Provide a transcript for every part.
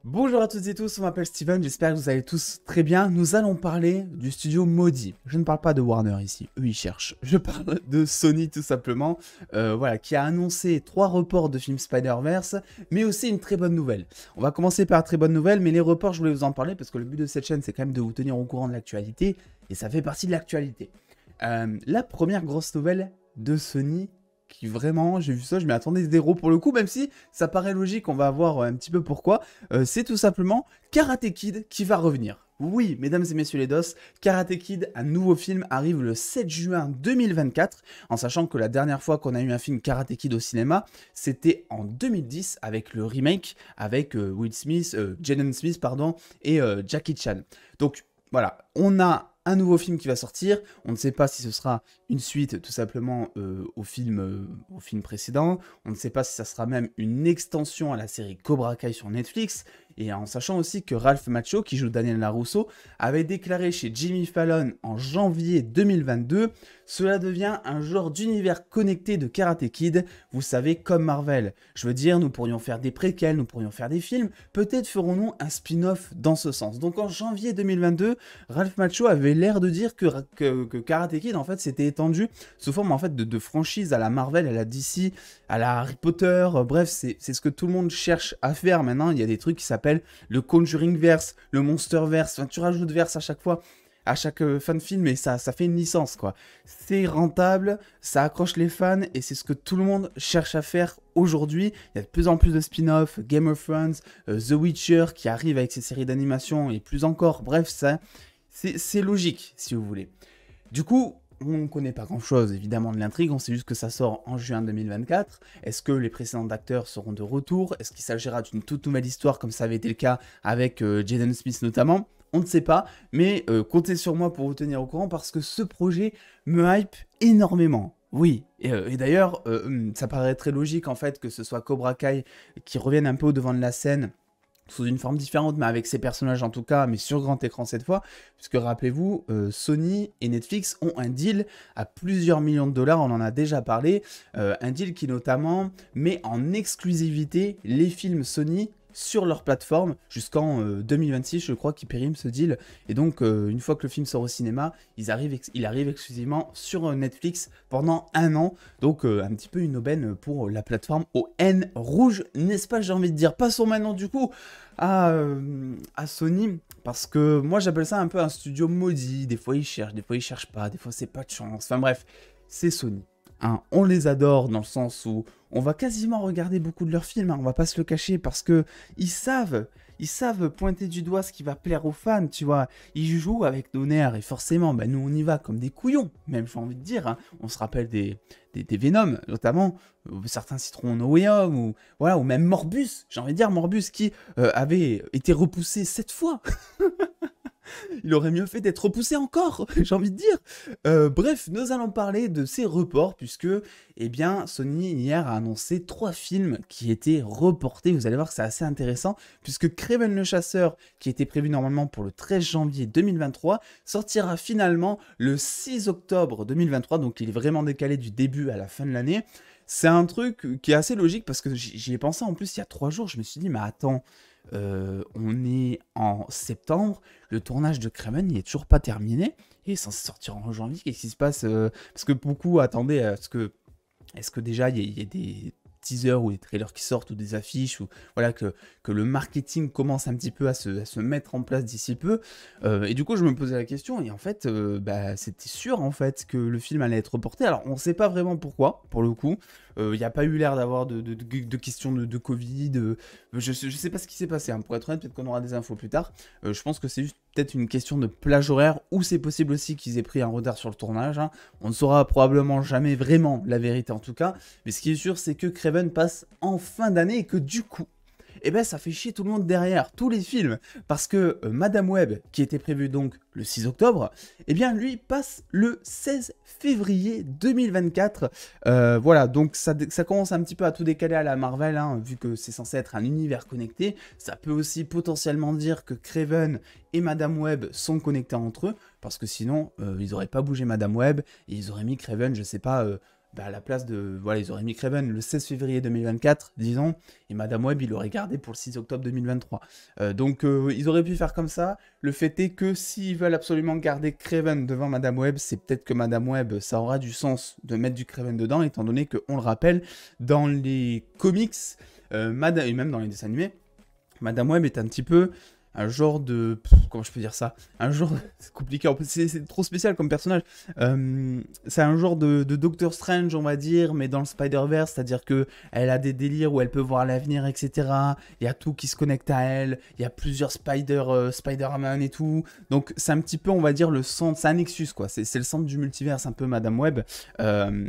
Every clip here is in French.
Bonjour à toutes et tous, on m'appelle Steven, j'espère que vous allez tous très bien. Nous allons parler du studio maudit. Je ne parle pas de Warner ici, eux ils cherchent. Je parle de Sony tout simplement, voilà, qui a annoncé 3 reports de films Spider-Verse, mais aussi une très bonne nouvelle. On va commencer par la très bonne nouvelle, mais les reports je voulais vous en parler parce que le but de cette chaîne c'est quand même de vous tenir au courant de l'actualité, et ça fait partie de l'actualité. La première grosse nouvelle de Sony, qui vraiment, j'ai vu ça, je m'y attendais zéro pour le coup, même si ça paraît logique, on va voir un petit peu pourquoi. C'est tout simplement Karate Kid qui va revenir. Oui, mesdames et messieurs les DOS, Karate Kid, un nouveau film, arrive le 7 juin 2024, en sachant que la dernière fois qu'on a eu un film Karate Kid au cinéma, c'était en 2010 avec le remake, avec Will Smith, Jaden Smith, pardon, et Jackie Chan. Donc voilà, on a un nouveau film qui va sortir. On ne sait pas si ce sera une suite tout simplement au film précédent. On ne sait pas si ça sera même une extension à la série Cobra Kai sur Netflix. Et en sachant aussi que Ralph Macchio, qui joue Daniel LaRusso, avait déclaré chez Jimmy Fallon en janvier 2022 « Cela devient un genre d'univers connecté de Karate Kid, vous savez, comme Marvel. Je veux dire, nous pourrions faire des préquels, nous pourrions faire des films, peut-être ferons-nous un spin-off dans ce sens. » Donc en janvier 2022, Ralph Macchio avait l'air de dire que Karate Kid, en fait, s'était étendu sous forme en fait, de franchise à la Marvel, à la DC, à la Harry Potter. Bref, c'est ce que tout le monde cherche à faire maintenant. Il y a des trucs qui s'appellent le Conjuring Verse, le Monster Verse. Enfin, tu rajoutes verse à chaque fois, à chaque fin de film, et ça fait une licence, quoi. C'est rentable, ça accroche les fans, et c'est ce que tout le monde cherche à faire aujourd'hui. Il y a de plus en plus de spin-off, Game of Thrones, The Witcher qui arrive avec ses séries d'animation, et plus encore. Bref, ça, c'est logique, si vous voulez. Du coup, on ne connaît pas grand-chose, évidemment, de l'intrigue. On sait juste que ça sort en juin 2024. Est-ce que les précédents acteurs seront de retour? Est-ce qu'il s'agira d'une toute nouvelle histoire, comme ça avait été le cas avec Jaden Smith notamment? On ne sait pas, mais comptez sur moi pour vous tenir au courant, parce que ce projet me hype énormément. Oui, et d'ailleurs, ça paraît très logique, en fait, que ce soit Cobra Kai qui revienne un peu au devant de la scène, sous une forme différente, mais avec ces personnages en tout cas, mais sur grand écran cette fois, puisque rappelez-vous, Sony et Netflix ont un deal à plusieurs millions de dollars, on en a déjà parlé, un deal qui notamment met en exclusivité les films Sony sur leur plateforme jusqu'en 2026, je crois, qui périme ce deal. Et donc, une fois que le film sort au cinéma, il arrive exclusivement sur Netflix pendant un an. Donc, un petit peu une aubaine pour la plateforme au N rouge, n'est-ce pas, j'ai envie de dire. Passons maintenant, du coup, à Sony, parce que moi, j'appelle ça un peu un studio maudit. Des fois, ils cherchent pas, des fois, c'est pas de chance. Enfin bref, c'est Sony. Hein, on les adore dans le sens où on va quasiment regarder beaucoup de leurs films, hein, on va pas se le cacher, parce que ils savent pointer du doigt ce qui va plaire aux fans, tu vois. Ils jouent avec nos nerfs, et forcément, bah, nous on y va comme des couillons, même j'ai envie de dire. Hein. On se rappelle des Venom, notamment, certains citeront No Way Home, ou, voilà, ou même Morbus, j'ai envie de dire Morbus qui avait été repoussé 7 fois. Il aurait mieux fait d'être repoussé encore, j'ai envie de dire. Bref, nous allons parler de ces reports, puisque, eh bien, Sony hier a annoncé 3 films qui étaient reportés. Vous allez voir que c'est assez intéressant, puisque Kraven le Chasseur, qui était prévu normalement pour le 13 janvier 2023, sortira finalement le 6 octobre 2023, donc il est vraiment décalé du début à la fin de l'année. C'est un truc qui est assez logique, parce que j'y ai pensé en plus il y a 3 jours, je me suis dit, mais attends, on est en septembre, le tournage de Kraven il est toujours pas terminé, et sans sortir en janvier, qu'est-ce qui se passe parce que beaucoup attendaient à ce que, est-ce que déjà il y a des teasers ou des trailers qui sortent, ou des affiches, ou voilà, que le marketing commence un petit peu à se mettre en place d'ici peu, et du coup je me posais la question, et en fait bah, c'était sûr en fait que le film allait être reporté. Alors on sait pas vraiment pourquoi, pour le coup, il n'y a pas eu l'air d'avoir de questions de Covid, je sais pas ce qui s'est passé, hein. Pour être honnête, peut-être qu'on aura des infos plus tard. Je pense que c'est juste peut-être une question de plage horaire, ou c'est possible aussi qu'ils aient pris un retard sur le tournage, hein. On ne saura probablement jamais vraiment la vérité en tout cas, mais ce qui est sûr, c'est que Kraven passe en fin d'année, et que du coup, eh ben ça fait chier tout le monde derrière, tous les films, parce que Madame Web, qui était prévu donc le 6 octobre, eh bien lui passe le 16 février 2024. Voilà, donc ça commence un petit peu à tout décaler à la Marvel, hein, vu que c'est censé être un univers connecté. Ça peut aussi potentiellement dire que Kraven et Madame Web sont connectés entre eux, parce que sinon, ils n'auraient pas bougé Madame Web, et ils auraient mis Kraven, je sais pas, bah, à la place de... Voilà, ils auraient mis Craven le 16 février 2024, disons, et Madame Web, il l'aurait gardé pour le 6 octobre 2023. Donc, ils auraient pu faire comme ça. Le fait est que s'ils veulent absolument garder Craven devant Madame Web, c'est peut-être que Madame Web, ça aura du sens de mettre du Craven dedans, étant donné qu'on le rappelle, dans les comics, et même dans les dessins animés, Madame Web est un petit peu un genre de... comment je peux dire ça? Un genre... c'est compliqué, en plus, c'est trop spécial comme personnage. C'est un genre de Doctor Strange, on va dire, mais dans le Spider-Verse, c'est-à-dire que elle a des délires où elle peut voir l'avenir, etc. Il y a tout qui se connecte à elle, il y a plusieurs Spider-Man et tout. Donc c'est un petit peu, on va dire, le centre, c'est un Nexus, quoi. C'est le centre du multiverse, un peu Madame Web.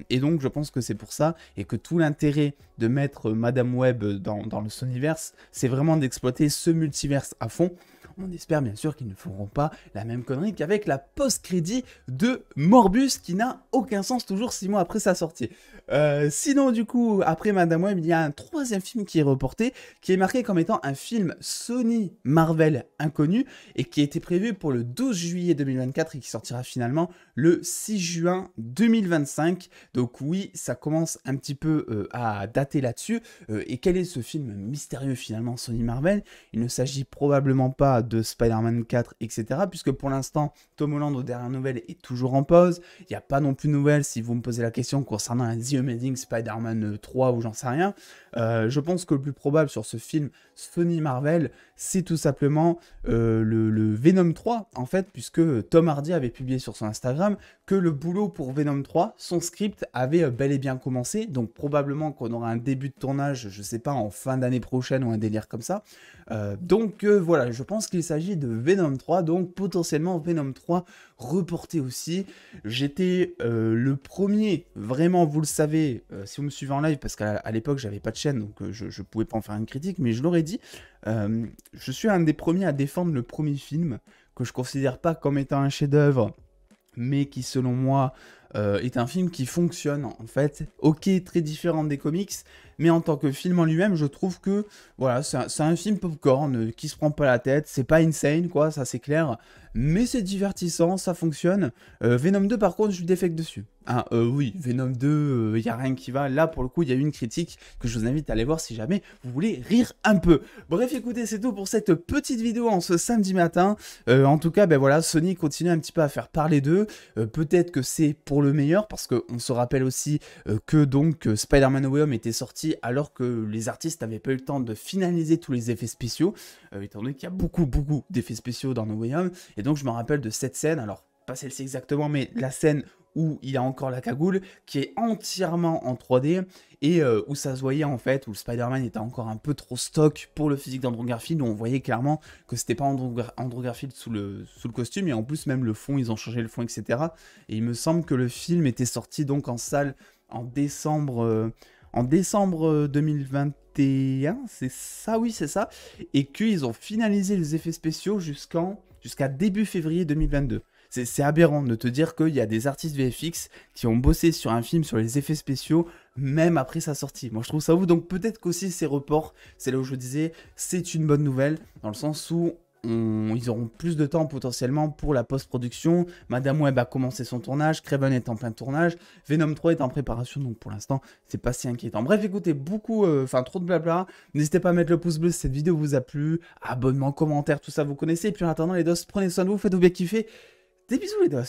Et donc je pense que c'est pour ça, et que tout l'intérêt de mettre Madame Web dans le Sonyverse, c'est vraiment d'exploiter ce multiverse à fond. On espère bien sûr qu'ils ne feront pas la même connerie qu'avec la post-crédit de Morbus, qui n'a aucun sens toujours 6 mois après sa sortie. Sinon, du coup, après Madame Web, il y a un troisième film qui est reporté, qui est marqué comme étant un film Sony Marvel inconnu, et qui était prévu pour le 12 juillet 2024 et qui sortira finalement le 6 juin 2025. Donc oui, ça commence un petit peu à dater là-dessus. Et quel est ce film mystérieux finalement Sony Marvel? Il ne s'agit probablement pas de Spider-Man 4, etc. Puisque pour l'instant, Tom Holland aux dernières nouvelles est toujours en pause. Il n'y a pas non plus de nouvelles si vous me posez la question concernant un The Amazing Spider-Man 3 ou j'en sais rien. Je pense que le plus probable sur ce film Sony Marvel, c'est tout simplement le Venom 3, en fait, puisque Tom Hardy avait publié sur son Instagram que le boulot pour Venom 3, son script avait bel et bien commencé, donc probablement qu'on aura un début de tournage, je sais pas, en fin d'année prochaine ou un délire comme ça. Donc voilà, je pense qu'il s'agit de Venom 3, donc potentiellement Venom 3 reporté aussi. J'étais le premier, vraiment, vous le savez, si vous me suivez en live, parce qu'à l'époque j'avais pas de chaîne, donc je pouvais pas en faire une critique, mais je l'aurais dit, je suis un des premiers à défendre le premier film, que je considère pas comme étant un chef-d'œuvre, mais qui selon moi est un film qui fonctionne en fait. Ok, très différent des comics, mais en tant que film en lui-même, je trouve que voilà, c'est un film popcorn qui se prend pas la tête, c'est pas insane quoi, ça c'est clair, mais c'est divertissant, ça fonctionne. Venom 2 par contre, je lui défecte dessus. Ah, oui, Venom 2, y a rien qui va. Là, pour le coup, il y a eu une critique que je vous invite à aller voir si jamais vous voulez rire un peu. Bref, écoutez, c'est tout pour cette petite vidéo en ce samedi matin. En tout cas, ben voilà, Sony continue un petit peu à faire parler d'eux. Peut-être que c'est pour le meilleur, parce qu'on se rappelle aussi que donc Spider-Man No Way Home était sorti alors que les artistes n'avaient pas eu le temps de finaliser tous les effets spéciaux, étant donné qu'il y a beaucoup d'effets spéciaux dans No Way Home. Et donc, je me rappelle de cette scène, alors pas celle-ci exactement, mais la scène où il a encore la cagoule, qui est entièrement en 3D, et où ça se voyait en fait, où le Spider-Man était encore un peu trop stock pour le physique d'Andrew Garfield, où on voyait clairement que c'était pas Andrew Garfield sous le costume, et en plus même le fond, ils ont changé le fond, etc. Et il me semble que le film était sorti donc en salle en décembre 2021, c'est ça, oui c'est ça, et qu'ils ont finalisé les effets spéciaux jusqu'à début février 2022. C'est aberrant de te dire qu'il y a des artistes VFX qui ont bossé sur un film sur les effets spéciaux, même après sa sortie. Moi, je trouve ça ouf. Donc, peut-être qu'aussi ces reports, c'est là où je vous disais, c'est une bonne nouvelle, dans le sens où ils auront plus de temps potentiellement pour la post-production. Madame Web a commencé son tournage, Craven est en plein tournage, Venom 3 est en préparation, donc pour l'instant, c'est pas si inquiétant. Bref, écoutez, trop de blabla. N'hésitez pas à mettre le pouce bleu si cette vidéo vous a plu, abonnement, commentaire, tout ça, vous connaissez. Et puis en attendant, les dos, prenez soin de vous, faites-vous bien kiffer. Des bisous les dos.